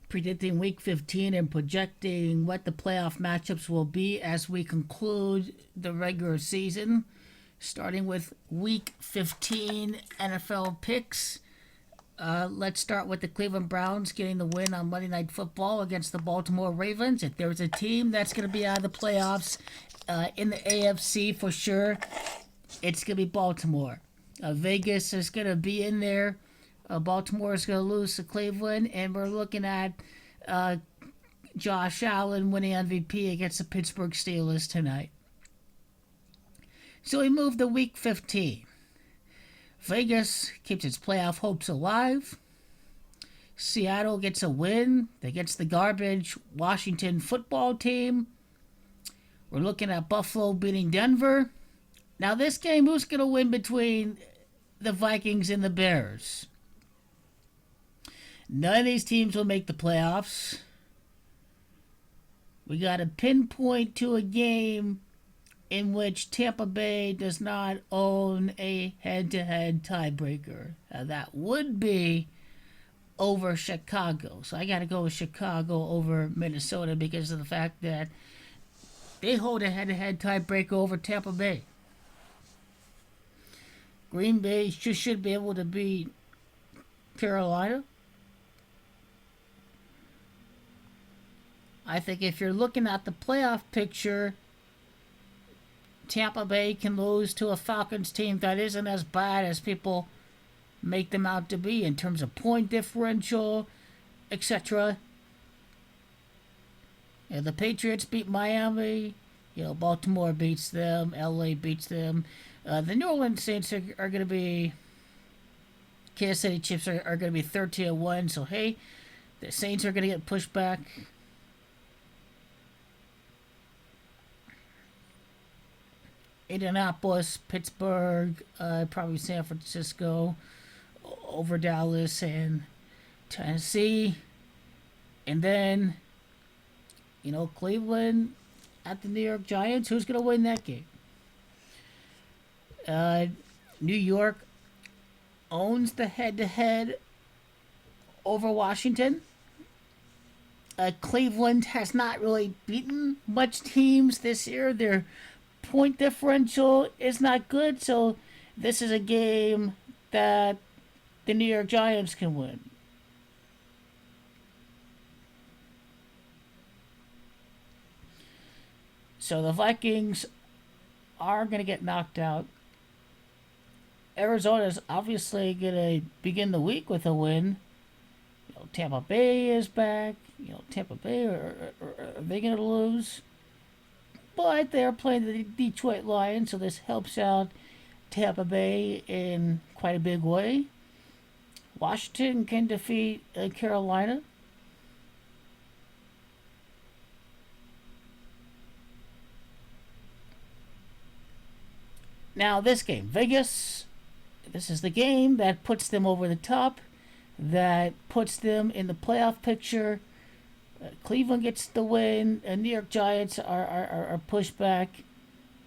predicting week 15 and projecting what the playoff matchups will be as we conclude the regular season, starting with week 15 NFL picks. Let's start with the Cleveland Browns getting the win on Monday Night Football against the Baltimore Ravens. If there's a team that's going to be out of the playoffs in the AFC for sure, it's going to be Baltimore. Vegas is going to be in there. Baltimore is going to lose to Cleveland, and we're looking at Josh Allen winning MVP against the Pittsburgh Steelers tonight. So we move to Week 15. Vegas keeps its playoff hopes alive. Seattle gets a win against the garbage Washington football team. We're looking at Buffalo beating Denver. Now this game, who's going to win between the Vikings and the Bears? None of these teams will make the playoffs. We got to pinpoint to a game in which Tampa Bay does not own a head-to-head tiebreaker. That would be over Chicago. So I got to go with Chicago over Minnesota because of the fact that they hold a head-to-head tiebreaker over Tampa Bay. Green Bay should be able to beat Carolina. I think if you're looking at the playoff picture, Tampa Bay can lose to a Falcons team that isn't as bad as people make them out to be in terms of point differential, etc. The Patriots beat Miami. Baltimore beats them. LA beats them. The New Orleans Saints are going to be... Kansas City Chiefs are going to be 13-1. So, hey, the Saints are going to get pushed back. Indianapolis, Pittsburgh, probably San Francisco over Dallas and Tennessee. And then, Cleveland at the New York Giants. Who's going to win that game? New York owns the head-to-head over Washington. Cleveland has not really beaten much teams this year. Their point differential is not good, so this is a game that the New York Giants can win. So the Vikings are going to get knocked out. Arizona's obviously going to begin the week with a win. Tampa Bay is back. Tampa Bay, are they going to lose? But they're playing the Detroit Lions, so this helps out Tampa Bay in quite a big way. Washington can defeat Carolina. Now this game, Vegas, this is the game that puts them over the top, that puts them in the playoff picture. Cleveland gets the win, and New York Giants are pushed back.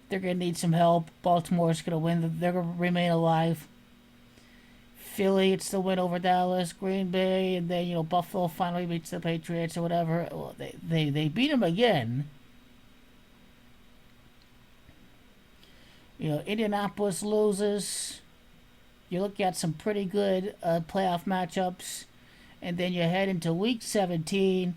They're going to need some help. Baltimore's going to win. They're going to remain alive. Philly gets the win over Dallas. Green Bay, and then, Buffalo finally beats the Patriots or whatever. Well, they beat them again. Indianapolis loses. You look at some pretty good playoff matchups. And then you head into Week 17.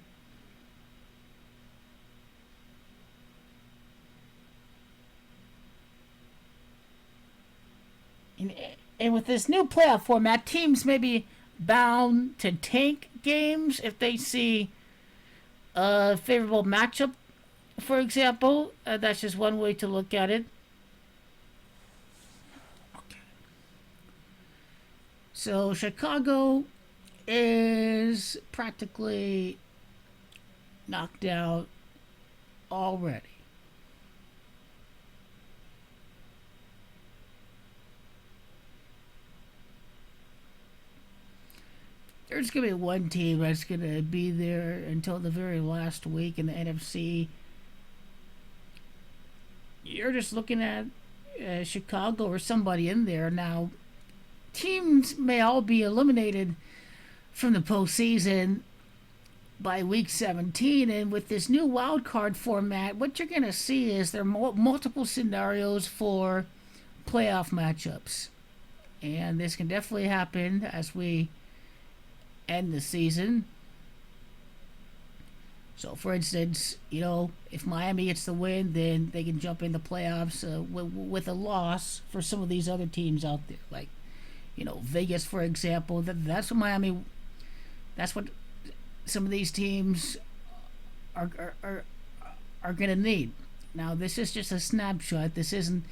And with this new playoff format, teams may be bound to tank games if they see a favorable matchup, for example. That's just one way to look at it. Okay. So Chicago is practically knocked out already. There's going to be one team that's going to be there until the very last week in the NFC. You're just looking at Chicago or somebody in there. Now, teams may all be eliminated from the postseason by week 17. And with this new wild card format, what you're going to see is there are multiple scenarios for playoff matchups. And this can definitely happen as we end the season. So, for instance, if Miami gets the win, then they can jump in the playoffs with a loss for some of these other teams out there. Like, Vegas, for example. That's what Miami. That's what some of these teams are going to need. Now, this is just a snapshot. This isn't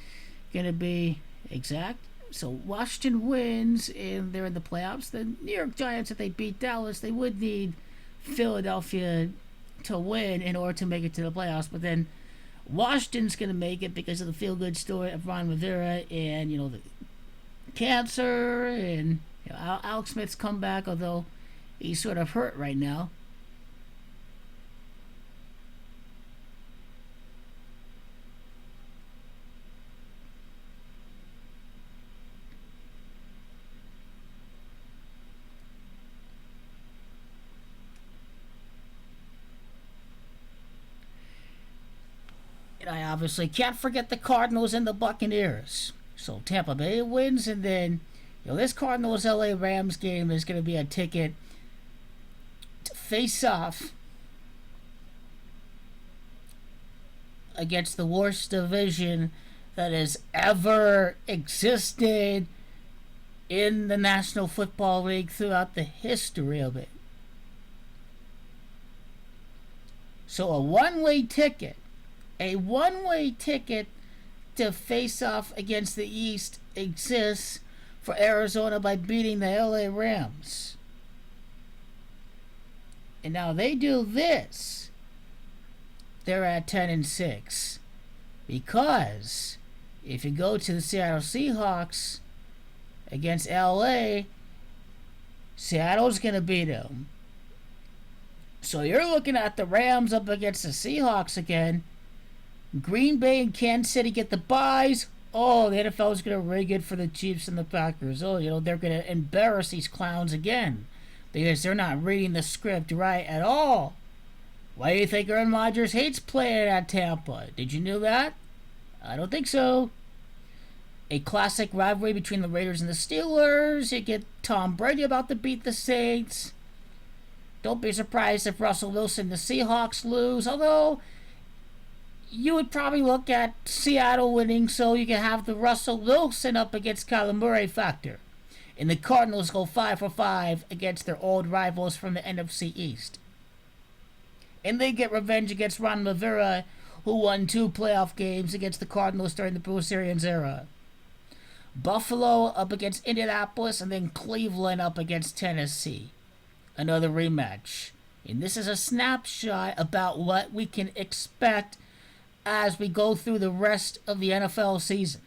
going to be exact. So Washington wins, and they're in the playoffs. The New York Giants, if they beat Dallas, they would need Philadelphia to win in order to make it to the playoffs. But then Washington's going to make it because of the feel-good story of Ron Rivera and, the cancer and Alex Smith's comeback, although he's sort of hurt right now. And I obviously can't forget the Cardinals and the Buccaneers. So Tampa Bay wins, and then this Cardinals LA Rams game is going to be a ticket to face off against the worst division that has ever existed in the National Football League throughout the history of it. So a one-way ticket to face off against the East exists for Arizona by beating the LA Rams. And now they do this. They're at 10-6. Because if you go to the Seattle Seahawks against LA, Seattle's going to beat them. So you're looking at the Rams up against the Seahawks again. Green Bay and Kansas City get the byes. Oh, the NFL is going to rig it for the Chiefs and the Packers. Oh, they're going to embarrass these clowns again because they're not reading the script right at all. Why do you think Aaron Rodgers hates playing at Tampa? Did you know that? I don't think so. A classic rivalry between the Raiders and the Steelers. You get Tom Brady about to beat the Saints. Don't be surprised if Russell Wilson and the Seahawks lose, although you would probably look at Seattle winning so you can have the Russell Wilson up against Kyler Murray factor. And the Cardinals go 5 for 5 against their old rivals from the NFC East. And they get revenge against Ron Rivera, who won 2 playoff games against the Cardinals during the Bruce Arians era. Buffalo up against Indianapolis, and then Cleveland up against Tennessee. Another rematch. And this is a snapshot about what we can expect as we go through the rest of the NFL season.